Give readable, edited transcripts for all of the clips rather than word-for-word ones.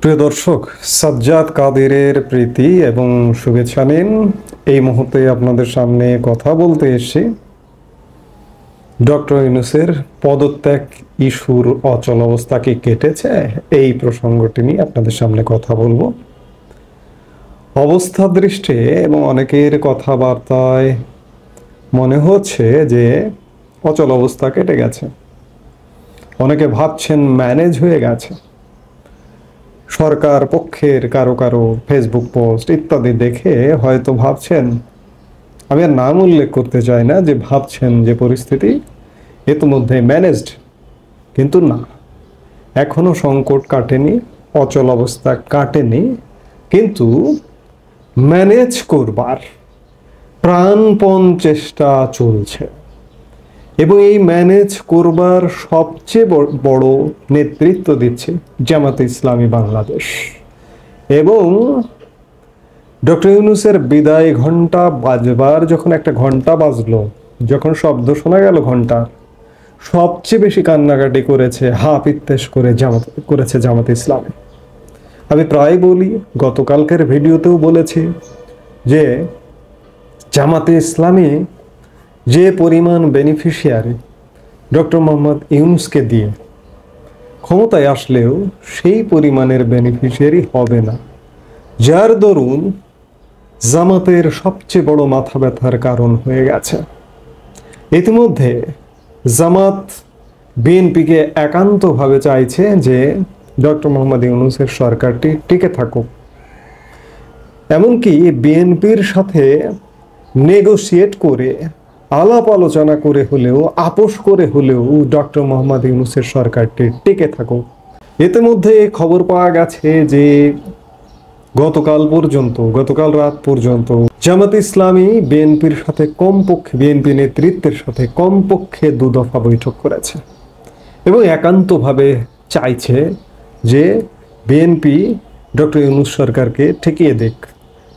প্রিয় দর্শক, সাজ্জাদ কাদেরের প্রীতি এবং শুভেচ্ছা নিন। এই মুহূর্তে আপনাদের সামনে কথা বলতে এসেছি ডক্টর ইউনূসের পদত্যাগ ইস্যুর অচল অবস্থা কি কেটেছে, এই প্রসঙ্গটি নিয়ে আপনাদের সামনে কথা বলবো। অবস্থা দৃষ্টে এবং অনেকের কথাবার্তায় মনে হচ্ছে যে অচল অবস্থা কেটে গেছে। অনেকে ভাবছেন ম্যানেজ হয়ে গেছে। সরকার পক্ষের কারো কারো ফেসবুক পোস্ট ইত্যাদি দেখে হয়তো ভাবছেন, আমি আর নাম উল্লেখ করতে চাই না, যে ভাবছেন যে পরিস্থিতি ইতিমধ্যে ম্যানেজড, কিন্তু না, এখনো সংকট কাটেনি, অচল অবস্থা কাটেনি, কিন্তু ম্যানেজ করবার প্রাণপণ চেষ্টা চলছে। এবং এই ম্যানেজ করবার সবচেয়ে বড় নেতৃত্ব দিচ্ছে জামাতে ইসলামী বাংলাদেশ। এবং ডক্টর ইউনূসের বিদায় ঘন্টা বাজবার যখন একটা ঘন্টা বাজলো, যখন শব্দ শোনা গেল ঘন্টা, সবচেয়ে বেশি কান্নাকাটি করেছে, হাপিত্তেশ করেছে জামাতে ইসলামী। আমি প্রায় বলি, গতকালকের ভিডিওতেও বলেছি যে জামাতে ইসলামী যে পরিমাণ বেনিফিশিয়ারি ডক্টর মোহাম্মদ ইউনূসকে দিয়ে ক্ষমতায় আসলেও সেই পরিমাণের বেনিফিশিয়ারি হবে না, যার দরুন জামাতের সবচেয়ে বড় মাথা ব্যথার কারণ হয়ে গেছে। ইতিমধ্যে জামাত বিএনপিকে একান্তভাবে চাইছে যে ডক্টর মোহাম্মদ ইউনূসের সরকারটি টিকে থাকুক। এমনকি বিএনপির সাথে নেগোশিয়েট করে, আলাপ আলোচনা করে হলেও, আপোষ করে হলেও ডক্টর মোহাম্মদ ইউনূসের সরকারটি টিকে থাকুক। ইতিমধ্যে খবর পাওয়া গেছে যে গতকাল রাত পর্যন্ত জামাত ইসলামী বিএনপির সাথে কমপক্ষে, বিএনপি নেতৃত্বের সাথে কমপক্ষে 2 দফা বৈঠক করেছে এবং একান্তভাবে চাইছে যে বিএনপি ডক্টর ইউনূস সরকারকে ঠেকিয়ে দেখ,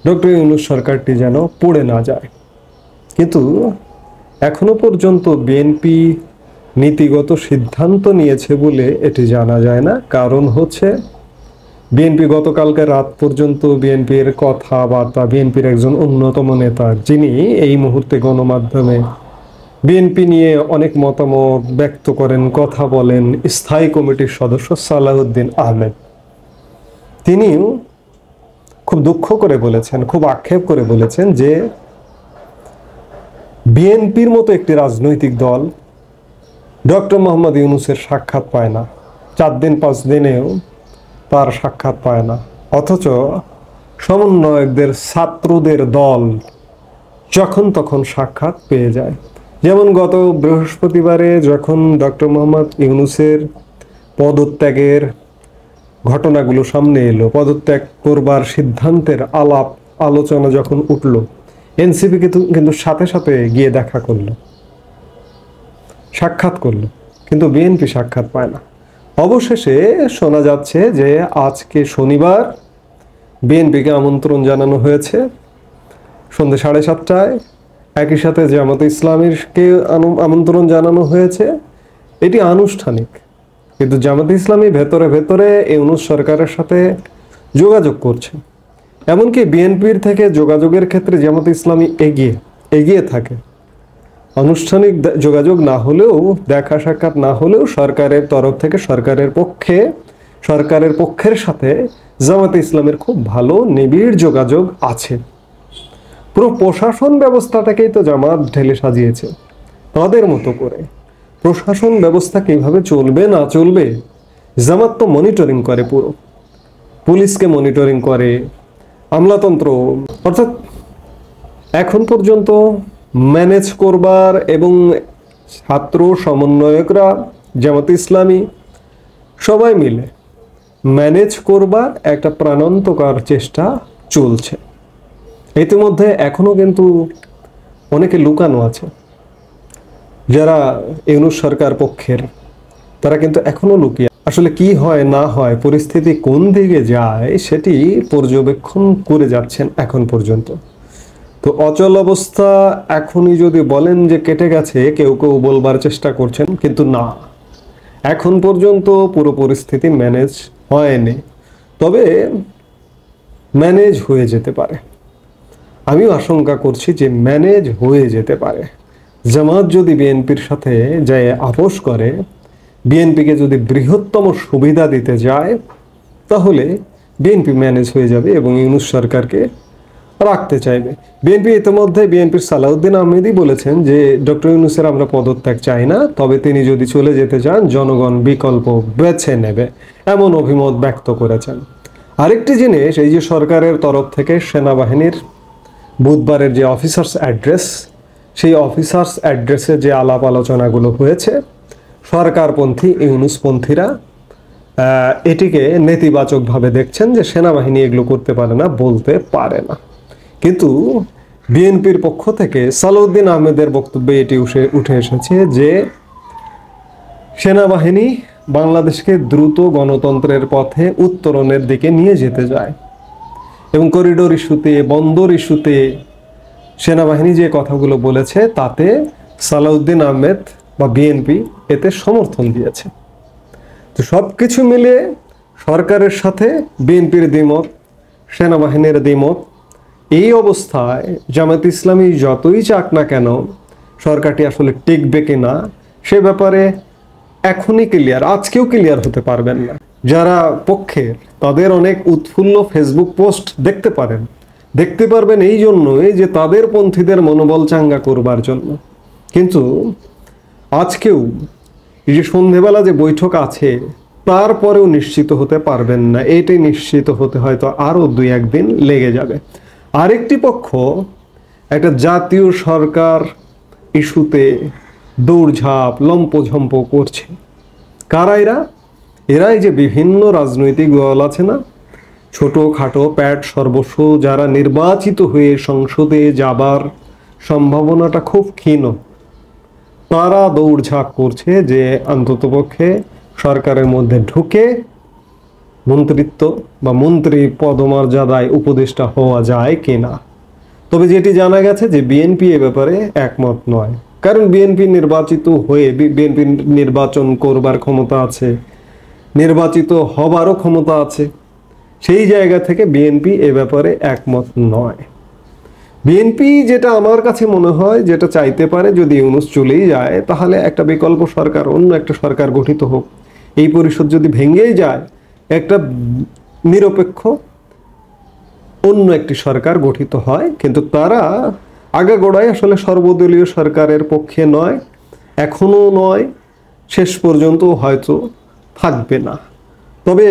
ডক্টর ইউনূস সরকারটি যেন পড়ে না যায়। কিন্তু এখনো পর্যন্ত বিএনপি নীতিগত সিদ্ধান্ত নিয়েছে বলে এটি জানা যায় না। কারণ হচ্ছে বিএনপি গতকালকে রাত পর্যন্ত বিএনপির কথাবার্তা, বিএনপির একজন অন্যতম নেতা, যিনি এই মুহূর্তে গণমাধ্যমে বিএনপি নিয়ে অনেক মতামত ব্যক্ত করেন, কথা বলেন, স্থায়ী কমিটির সদস্য সালাউদ্দিন আহমেদ, তিনিও খুব দুঃখ করে বলেছেন, খুব আক্ষেপ করে বলেছেন যে বিএনপির মতো একটি রাজনৈতিক দল ডক্টর মোহাম্মদ ইউনূসের সাক্ষাৎ পায় না, 4 দিন 5 দিনেও তার সাক্ষাৎ পায় না, অথচ সমন্বয়কদের ছাত্রদের দল যখন তখন সাক্ষাৎ পেয়ে যায়। যেমন গত বৃহস্পতিবারে যখন ডক্টর মোহাম্মদ ইউনূসের পদত্যাগের ঘটনাগুলো সামনে এলো, পদত্যাগ করবার সিদ্ধান্তের আলাপ আলোচনা যখন উঠল, এনসিপি কিন্তু সাথে সাথে গিয়ে দেখা করলো, সাক্ষাৎ করলো, কিন্তু বিএনপি সাক্ষাৎ পায় না। অবশেষে শোনা যাচ্ছে যে আজকে শনিবার বিএনপিকে আমন্ত্রণ জানানো হয়েছে সন্ধ্যে 7:30টায়, একই সাথে জামাতে ইসলামীকে আমন্ত্রণ জানানো হয়েছে। এটি আনুষ্ঠানিক, কিন্তু জামাতে ইসলামী ভেতরে ভেতরে ইউনূস সরকারের সাথে যোগাযোগ করছে। এমনকি বিএনপির থেকে যোগাযোগের ক্ষেত্রে জামাতে ইসলামী এগিয়ে থাকে। আনুষ্ঠানিক যোগাযোগ না হলেও, দেখা সাক্ষাৎ না হলেও সরকারের তরফ থেকে সরকারের পক্ষের সাথে জামাতে ইসলামের খুব ভালো নিবিড় যোগাযোগ আছে। পুরো প্রশাসন ব্যবস্থাটাকেই তো জামাত ঢেলে সাজিয়েছে তাদের মতো করে। প্রশাসন ব্যবস্থা কিভাবে চলবে না চলবে জামাত তো মনিটরিং করে, পুরো পুলিশকে মনিটরিং করে, আমলাতন্ত্র, অর্থাৎ এখন পর্যন্ত ম্যানেজ করবার এবং ছাত্র সমন্বয়করা, জামাতে ইসলামী সবাই মিলে ম্যানেজ করবার একটা প্রাণান্তকর চেষ্টা চলছে। ইতিমধ্যে এখনো কিন্তু অনেকে লুকানো আছে, যারা ইউনূস সরকার পক্ষের, তারা কিন্তু এখনো লুকিয়ে। আসলে কি হয় না হয়, পরিস্থিতি কোন দিকে যায়, সেটি পর্যবেক্ষণ করে যাচ্ছেন এখন পর্যন্ত। তো অচল অবস্থা এখনই যদি বলেন যে কেটে গেছে, কেউ কেউ বলবার চেষ্টা করছেন, কিন্তু না, এখন পর্যন্ত পুরো পরিস্থিতি ম্যানেজ হয়নি। তবে ম্যানেজ হয়ে যেতে পারে। আমিও আশঙ্কা করছি যে ম্যানেজ হয়ে যেতে পারে। জামাত যদি বিএনপির সাথে যায় আপোষ করে, বিএনপিকে যদি বৃহত্তম সুবিধা দিতে যায়, তাহলে বিএনপি ম্যানেজ হয়ে যাবে এবং ইউনূস সরকারকে রাখতে চাইবে। বিএনপি ইতিমধ্যে বিএনপির সালাউদ্দিন আহমেদই বলেছেন যে ডক্টর ইউনূসের আমরা পদত্যাগ চাই না, তবে তিনি যদি চলে যেতে চান জনগণ বিকল্প বেছে নেবে, এমন অভিমত ব্যক্ত করেছেন। আরেকটি জিনিস, এই যে সরকারের তরফ থেকে সেনাবাহিনীর বুধবারের যে অফিসার্স অ্যাড্রেস, সেই অফিসার্স অ্যাড্রেসে যে আলাপ আলোচনাগুলো হয়েছে, সরকারপন্থী ইউনূসপন্থীরা এটিকে নেতিবাচকভাবে দেখছেন যে সেনাবাহিনী এগুলো করতে পারে না, বলতে পারে না। কিন্তু বিএনপির পক্ষ থেকে সালাউদ্দিন আহমেদের বক্তব্যে এটি উঠে এসেছে যে সেনাবাহিনী বাংলাদেশকে দ্রুত গণতন্ত্রের পথে উত্তরণের দিকে নিয়ে যেতে যায় এবং করিডোর ইস্যুতে, বন্দর ইস্যুতে সেনাবাহিনী যে কথাগুলো বলেছে তাতে সালাউদ্দিন আহমেদ বা বিএনপি এতে সমর্থন দিয়েছে। তো সব কিছু মিলে সরকারের সাথে বিএনপির দ্বিমত, সেনাবাহিনীর দ্বিমত, এই অবস্থায় জামায়াত ইসলামী যতই চাক না কেন সরকারটি আসলে টিকবে কিনা সে ব্যাপারে এখনই ক্লিয়ার, আজকেও ক্লিয়ার হতে পারবেন না। যারা পক্ষের তাদের অনেক উৎফুল্ল ফেসবুক পোস্ট দেখতে পারবেন এই জন্যই যে তাদের পন্থীদের মনোবল চাঙ্গা করবার জন্য। কিন্তু আজকেও এই যে সন্ধেবেলা যে বৈঠক আছে তারপরেও নিশ্চিত হতে পারবেন না, এটাই নিশ্চিত হতে হয়তো আরও 2-1 দিন লেগে যাবে। আরেকটি পক্ষ একটা জাতীয় সরকার ইস্যুতে দৌড়ঝাঁপ লম্পঝম্প করছে। কারা এরা? এরাই যে বিভিন্ন রাজনৈতিক দল আছে না, ছোটোখাটো প্যাট সর্বস্ব, যারা নির্বাচিত হয়ে সংসদে যাবার সম্ভাবনাটা খুব ক্ষীণ, তারা দৌড়ঝাঁপ করছে যে অন্ততপক্ষে সরকারের মধ্যে ঢুকে মন্ত্রিত্ব বা মন্ত্রী পদমর্যাদায় উপদেষ্টা হওয়া যায় কিনা। তবে যেটি জানা গেছে যে বিএনপি এ ব্যাপারে একমত নয়, কারণ বিএনপি নির্বাচিত হয়ে বিএনপি নির্বাচন করবার ক্ষমতা আছে, নির্বাচিত হবারও ক্ষমতা আছে। সেই জায়গা থেকে বিএনপি এ ব্যাপারে একমত নয়। বিএনপি যেটা আমার কাছে মনে হয় যেটা চাইতে পারে, যদি ইউনূস চলেই যায় তাহলে একটা বিকল্প সরকার, অন্য একটা সরকার গঠিত হোক। এই পরিষদ যদি ভেঙেই যায়, একটা নিরপেক্ষ অন্য একটি সরকার গঠিত হয়। কিন্তু তারা আগাগোড়াই আসলে সর্বদলীয় সরকারের পক্ষে নয়, এখনো নয়, শেষ পর্যন্ত হয়তো থাকবে না। তবে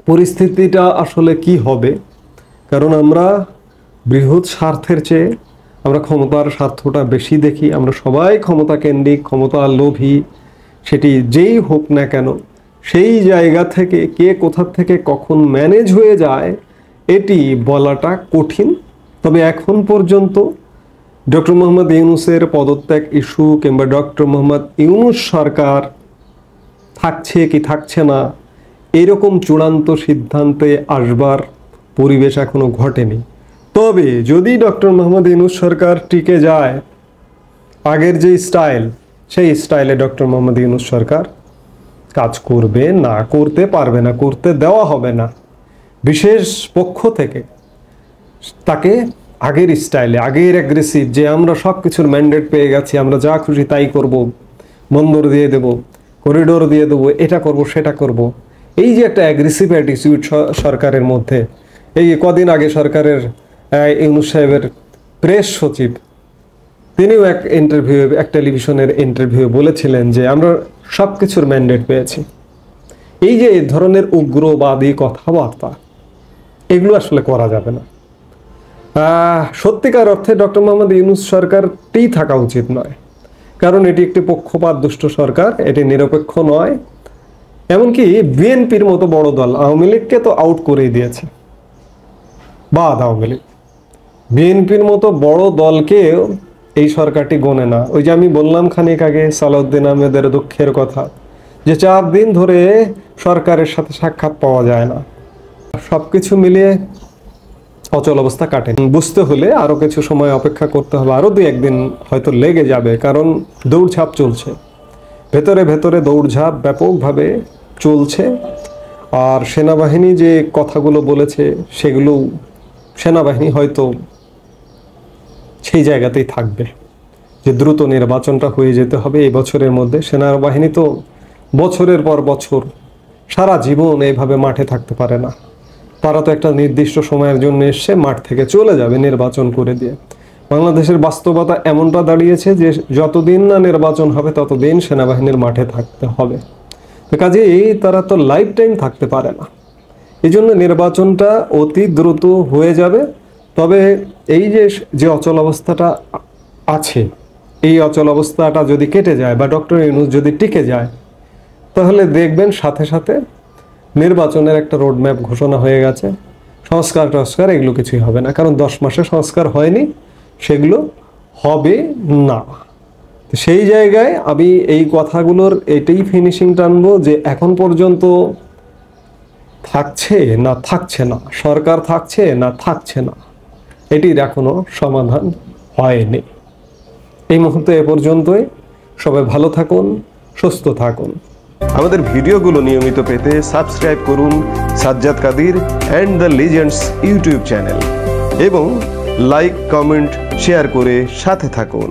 পরিস্থিতিটা আসলে কি হবে, কারণ আমরা বৃহৎ স্বার্থের চেয়ে আমরা ক্ষমতার স্বার্থটা বেশি দেখি। আমরা সবাই ক্ষমতা কেন্দ্রিক, ক্ষমতা লোভী, সেটি যেই হোক না কেন। সেই জায়গা থেকে কে কোথা থেকে কখন ম্যানেজ হয়ে যায় এটি বলাটা কঠিন। তবে এখন পর্যন্ত ডক্টর মোহাম্মদ ইউনূসের পদত্যাগ ইস্যু কিংবা ডক্টর মোহাম্মদ ইউনূস সরকার থাকছে কি থাকছে না এরকম চূড়ান্ত সিদ্ধান্তে আসবার পরিবেশ এখনো ঘটেনি। তবে যদি ডক্টর মোহাম্মদ ইউনূস সরকার টিকে যায়, আগের যে স্টাইল সেই স্টাইলে ডক্টর মোহাম্মদ ইউনূস সরকার কাজ করবে না, করতে পারবে না, করতে দেওয়া হবে না। বিশেষ পক্ষ থেকে তাকে আগের স্টাইলে, আগের অ্যাগ্রেসিভ, যে আমরা সব কিছুর ম্যান্ডেট পেয়ে গেছি, আমরা যা খুশি তাই করব, বন্দর দিয়ে দেব, করিডোর দিয়ে দেবো, এটা করব সেটা করব, এই যে একটা অ্যাগ্রেসিভ অ্যাটিটিউড সরকারের মধ্যে। এই কদিন আগে সরকারের ইউনূস সাহেবের প্রেস সচিব তিনিও এক টেলিভিশনের ইন্টারভিউ বলেছিলেন যে আমরা সব কিছুর ম্যান্ডেট পেয়েছি। এই যে এই ধরনের উগ্রবাদী কথাবার্তা, এগুলো আসলে করা যাবে না। সত্যিকার অর্থে ডক্টর মোহাম্মদ ইউনূস সরকারটি থাকা উচিত নয়, কারণ এটি একটি পক্ষপাত দুষ্ট সরকার, এটি নিরপেক্ষ নয়। এমনকি বিএনপির মতো বড় দল, আওয়ামী লীগকে তো আউট করেই দিয়েছে, বাদ আওয়ামী লীগ, বিএনপির মতো বড় দলকে এই সরকারটি গোনে না। ওই যে আমি বললাম খানিক আগে সালাউদ্দিন আহমেদের দুঃখের কথা, যে 4 দিন ধরে সরকারের সাথে সাক্ষাৎ পাওয়া যায় না। সবকিছু মিলিয়ে অচল অবস্থা কাটেনি। বুঝতে হলে আরো কিছু সময় অপেক্ষা করতে হবে, আরো 2-1 দিন হয়তো লেগে যাবে, কারণ দৌড়ঝাঁপ চলছে, ভেতরে ভেতরে দৌড়ঝাঁপ ব্যাপকভাবে চলছে। আর সেনাবাহিনী যে কথাগুলো বলেছে সেগুলো সেনাবাহিনী হয়তো সেই জায়গাতেই থাকবে যে দ্রুত নির্বাচনটা হয়ে যেতে হবে এই বছরের মধ্যে। সেনাবাহিনী তো বছরের পর বছর সারা জীবন এইভাবে মাঠে থাকতে পারে না। তারা তো একটা নির্দিষ্ট সময়ের জন্য এসে মাঠ থেকে চলে যাবে নির্বাচন করে দিয়ে। বাংলাদেশের বাস্তবতা এমনটা দাঁড়িয়েছে যে যতদিন না নির্বাচন হবে ততদিন সেনাবাহিনীর মাঠে থাকতে হবে। তো কাজেই তারা তো লাইফ টাইম থাকতে পারে না। এই জন্য নির্বাচনটা অতি দ্রুত হয়ে যাবে। তবে এই যে অচল অবস্থাটা আছে, এই অচল অবস্থাটা যদি কেটে যায় বা ডক্টর ইউনূস যদি টিকে যায়, তাহলে দেখবেন সাথে সাথে নির্বাচনের একটা রোডম্যাপ ঘোষণা হয়ে গেছে। সংস্কার এগুলো কিছুই হবে না, কারণ 10 মাসে সংস্কার হয়নি, সেগুলো হবে না। সেই জায়গায় আমি এই কথাগুলোর এটাই ফিনিশিং টানবো যে এখন পর্যন্ত থাকছে না থাকছে না, সরকার থাকছে না থাকছে না, এটির এখনো সমাধান হয়নি। এই মুহূর্তে এ পর্যন্তই। সবাই ভালো থাকুন, সুস্থ থাকুন। আমাদের ভিডিওগুলো নিয়মিত পেতে সাবস্ক্রাইব করুন Sajjad Kadir and the legends YouTube channel এবং লাইক, কমেন্ট, শেয়ার করে সাথে থাকুন।